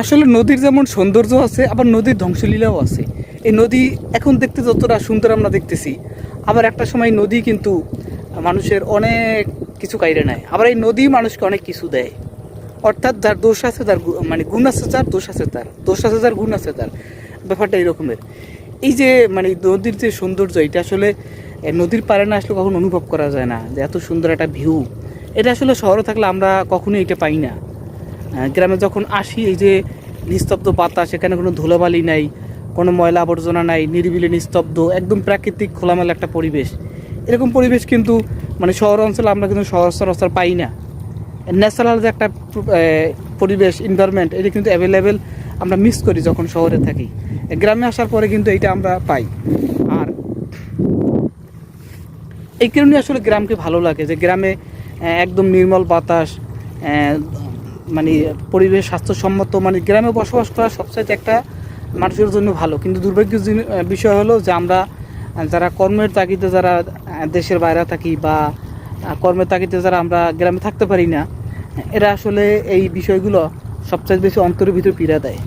আসলে নদীর যেমন সৌন্দর্য আছে, আবার নদীর ধ্বংসলীলাও আছে। এই নদী এখন দেখতে যতটা সুন্দর আমরা দেখতেছি, আবার একটা সময় নদী কিন্তু মানুষের অনেক কিছু কাইরে নেয়, আবার এই নদী মানুষকে অনেক কিছু দেয়। অর্থাৎ যার দোষ আছে তার মানে গুণ আছে, যার দোষ আছে তার দোষ আছে, যার গুণ আছে তার, ব্যাপারটা এরকমের। এই যে মানে নদীর যে সৌন্দর্য, এটা আসলে নদীর পাড়ে না আসলে কখনো অনুভব করা যায় না যে এত সুন্দর একটা ভিউ। এটা আসলে শহরে থাকলে আমরা কখনোই এটা পাই না। গ্রামে যখন আসি, এই যে নিস্তব্ধ বাতাস, সেখানে কোনো ধুলোবালি নাই, কোনো ময়লা আবর্জনা নাই, নিরিবিলি নিস্তব্ধ, একদম প্রাকৃতিক খোলামেলা একটা পরিবেশ। এরকম পরিবেশ কিন্তু মানে শহর অঞ্চলে আমরা কিন্তু সচরাচর পাই না। ন্যাচারাল যে একটা পরিবেশ, এনভায়রনমেন্ট, এটা কিন্তু অ্যাভেলেবেল আমরা মিস করি যখন শহরে থাকি। গ্রামে আসার পরে কিন্তু এইটা আমরা পাই। আর এই কারণে আসলে গ্রামকে ভালো লাগে, যে গ্রামে একদম নির্মল বাতাস, মানে পরিবেশ স্বাস্থ্যসম্মত, মানে গ্রামে বসবাস করা সবচাইতে একটা মানুষের জন্য ভালো। কিন্তু দুর্ভাগ্যের বিষয় হলো যে আমরা যারা কর্মের তাগিদে, যারা দেশের বাইরে থাকি বা কর্মের তাগিদে যারা আমরা গ্রামে থাকতে পারি না, এরা আসলে এই বিষয়গুলো সবচাইতে বেশি অন্তরের ভিতর পীড়া দেয়।